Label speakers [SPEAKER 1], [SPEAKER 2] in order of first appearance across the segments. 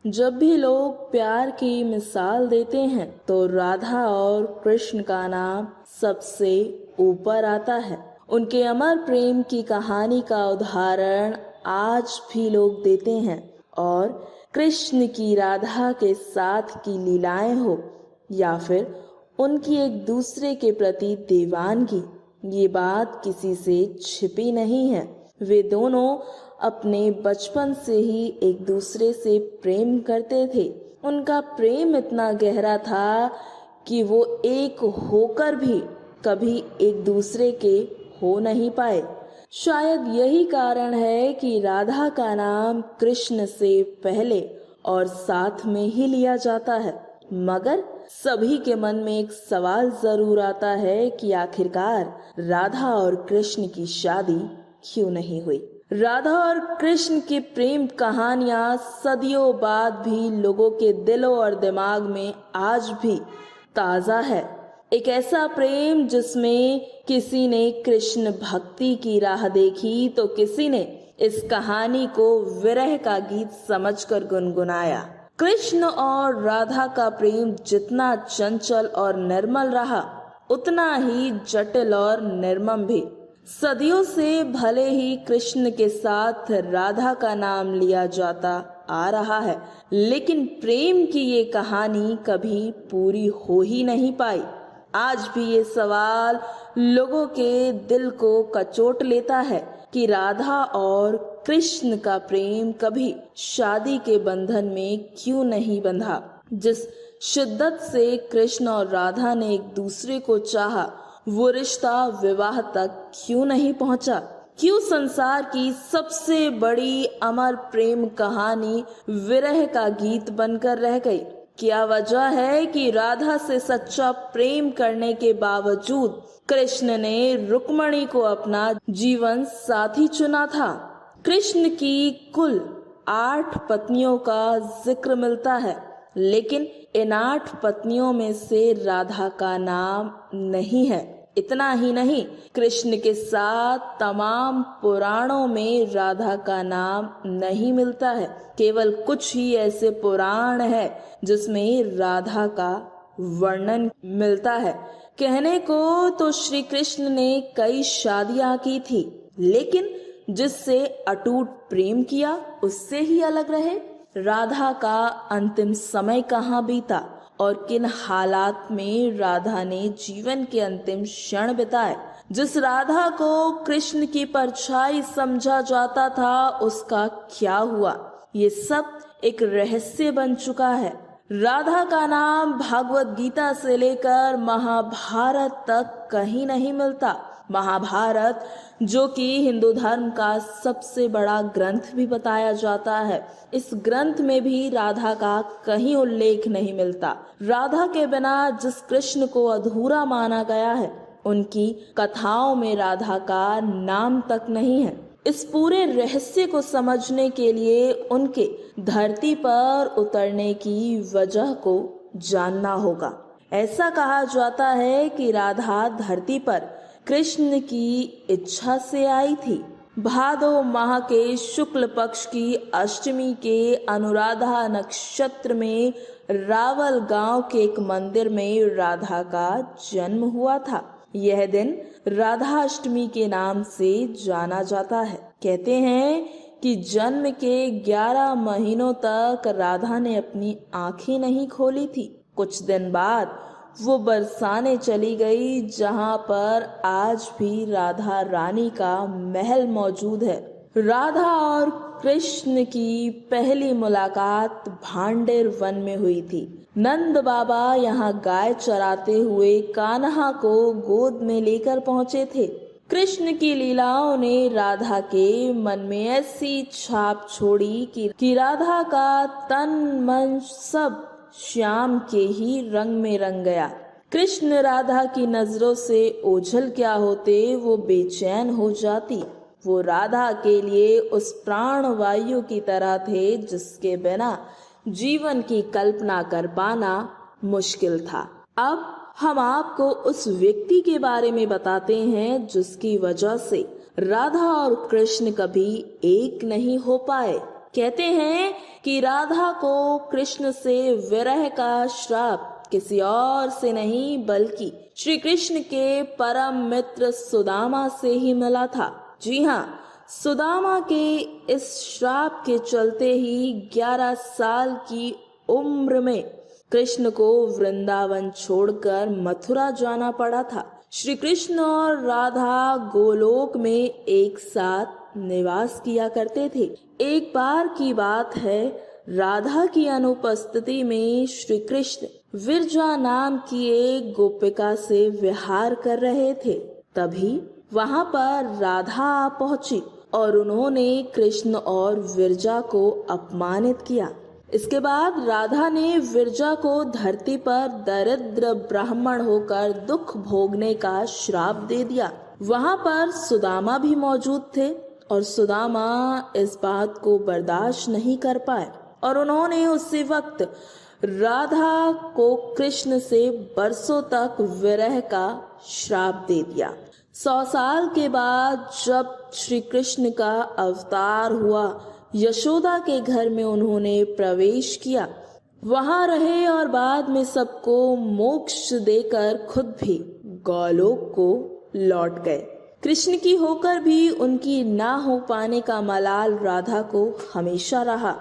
[SPEAKER 1] जब भी लोग प्यार की मिसाल देते हैं तो राधा और कृष्ण का नाम सबसे ऊपर आता है। उनके अमर प्रेम की कहानी का उदाहरण आज भी लोग देते हैं और कृष्ण की राधा के साथ की लीलाएं हो या फिर उनकी एक दूसरे के प्रति दीवानगी, ये बात किसी से छिपी नहीं है। वे दोनों अपने बचपन से ही एक दूसरे से प्रेम करते थे। उनका प्रेम इतना गहरा था कि वो एक होकर भी कभी एक दूसरे के हो नहीं पाए। शायद यही कारण है कि राधा का नाम कृष्ण से पहले और साथ में ही लिया जाता है। मगर सभी के मन में एक सवाल जरूर आता है कि आखिरकार राधा और कृष्ण की शादी क्यों नहीं हुई। राधा और कृष्ण की प्रेम कहानियां सदियों बाद भी लोगों के दिलों और दिमाग में आज भी ताजा है। एक ऐसा प्रेम जिसमें किसी ने कृष्ण भक्ति की राह देखी तो किसी ने इस कहानी को विरह का गीत समझकर गुनगुनाया। कृष्ण और राधा का प्रेम जितना चंचल और निर्मल रहा, उतना ही जटिल और निर्मम भी। सदियों से भले ही कृष्ण के साथ राधा का नाम लिया जाता आ रहा है, लेकिन प्रेम की ये कहानी कभी पूरी हो ही नहीं पाई। आज भी ये सवाल लोगों के दिल को कचोट लेता है कि राधा और कृष्ण का प्रेम कभी शादी के बंधन में क्यों नहीं बंधा। जिस शिद्दत से कृष्ण और राधा ने एक दूसरे को चाहा, वो रिश्ता विवाह तक क्यों नहीं पहुंचा। क्यों संसार की सबसे बड़ी अमर प्रेम कहानी विरह का गीत बनकर रह गई। क्या वजह है कि राधा से सच्चा प्रेम करने के बावजूद कृष्ण ने रुक्मणी को अपना जीवन साथी चुना था। कृष्ण की कुल 8 पत्नियों का जिक्र मिलता है, लेकिन इन 8 पत्नियों में से राधा का नाम नहीं है। इतना ही नहीं, कृष्ण के साथ तमाम पुराणों में राधा का नाम नहीं मिलता है। केवल कुछ ही ऐसे पुराण है जिसमें राधा का वर्णन मिलता है। कहने को तो श्री कृष्ण ने कई शादियां की थी, लेकिन जिससे अटूट प्रेम किया उससे ही अलग रहे। राधा का अंतिम समय कहाँ बीता और किन हालात में राधा ने जीवन के अंतिम क्षण बिताए। जिस राधा को कृष्ण की परछाई समझा जाता था, उसका क्या हुआ, ये सब एक रहस्य बन चुका है। राधा का नाम भागवत गीता से लेकर महाभारत तक कहीं नहीं मिलता। महाभारत, जो कि हिंदू धर्म का सबसे बड़ा ग्रंथ भी बताया जाता है, इस ग्रंथ में भी राधा का कहीं उल्लेख नहीं मिलता। राधा के बिना जिस कृष्ण को अधूरा माना गया है, उनकी कथाओं में राधा का नाम तक नहीं है। इस पूरे रहस्य को समझने के लिए उनके धरती पर उतरने की वजह को जानना होगा। ऐसा कहा जाता है कि राधा धरती पर कृष्ण की इच्छा से आई थी। भादो माह के शुक्ल पक्ष की अष्टमी के अनुराधा नक्षत्र में रावल गांव के एक मंदिर में राधा का जन्म हुआ था। यह दिन राधाष्टमी के नाम से जाना जाता है। कहते हैं कि जन्म के 11 महीनों तक राधा ने अपनी आंखें नहीं खोली थी। कुछ दिन बाद वो बरसाने चली गई, जहां पर आज भी राधा रानी का महल मौजूद है। राधा और कृष्ण की पहली मुलाकात भांडेर वन में हुई थी। नंद बाबा यहाँ गाय चराते हुए कान्हा को गोद में लेकर पहुंचे थे। कृष्ण की लीलाओं ने राधा के मन में ऐसी छाप छोड़ी कि राधा का तन मन सब श्याम के ही रंग में रंग गया। कृष्ण राधा की नजरों से ओझल क्या होते, वो बेचैन हो जाती। वो राधा के लिए उस प्राण वायु की तरह थे जिसके बिना जीवन की कल्पना कर पाना मुश्किल था। अब हम आपको उस व्यक्ति के बारे में बताते हैं जिसकी वजह से राधा और कृष्ण कभी एक नहीं हो पाए। कहते हैं कि राधा को कृष्ण से विरह का श्राप किसी और से नहीं बल्कि श्री कृष्ण के परम मित्र सुदामा से ही मिला था। जी हाँ, सुदामा के इस श्राप के चलते ही 11 साल की उम्र में कृष्ण को वृंदावन छोड़कर मथुरा जाना पड़ा था। श्री कृष्ण और राधा गोलोक में एक साथ निवास किया करते थे। एक बार की बात है, राधा की अनुपस्थिति में श्री कृष्ण विरजा नाम की एक गोपिका से विहार कर रहे थे। तभी वहां पर राधा आ पहुंची और उन्होंने कृष्ण और विरजा को अपमानित किया। इसके बाद राधा ने विरजा को धरती पर दरिद्र ब्राह्मण होकर दुख भोगने का श्राप दे दिया। वहां पर सुदामा भी मौजूद थे और सुदामा इस बात को बर्दाश्त नहीं कर पाए और उन्होंने उसी वक्त राधा को कृष्ण से बरसों तक विरह का श्राप दे दिया। 100 साल के बाद जब श्री कृष्ण का अवतार हुआ, यशोदा के घर में उन्होंने प्रवेश किया, वहां रहे और बाद में सबको मोक्ष देकर खुद भी गोलोक को लौट गए। कृष्ण की होकर भी उनकी ना हो पाने का मलाल राधा को हमेशा रहा।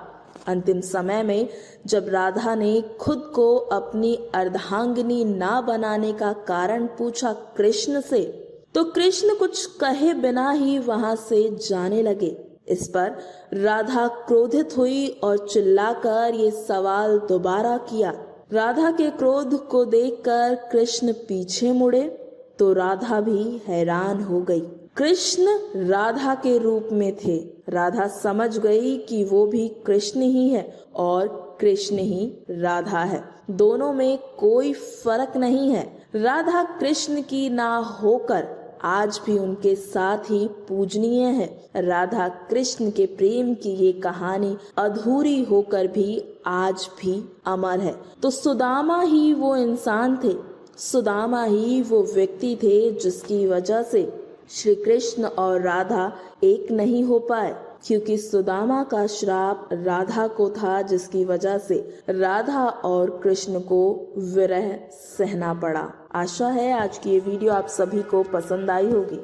[SPEAKER 1] अंतिम समय में जब राधा ने खुद को अपनी अर्धांगिनी ना बनाने का कारण पूछा कृष्ण से, तो कृष्ण कुछ कहे बिना ही वहां से जाने लगे। इस पर राधा क्रोधित हुई और चिल्लाकर ये सवाल दोबारा किया। राधा के क्रोध को देखकर कृष्ण पीछे मुड़े तो राधा भी हैरान हो गई। कृष्ण राधा के रूप में थे। राधा समझ गई कि वो भी कृष्ण ही है और कृष्ण ही राधा है, दोनों में कोई फर्क नहीं है। राधा कृष्ण की ना होकर आज भी उनके साथ ही पूजनीय है। राधा कृष्ण के प्रेम की ये कहानी अधूरी होकर भी आज भी अमर है। तो सुदामा ही वो इंसान थे, सुदामा ही वो व्यक्ति थे जिसकी वजह से श्री कृष्ण और राधा एक नहीं हो पाए, क्योंकि सुदामा का श्राप राधा को था, जिसकी वजह से राधा और कृष्ण को विरह सहना पड़ा। आशा है आज की ये वीडियो आप सभी को पसंद आई होगी।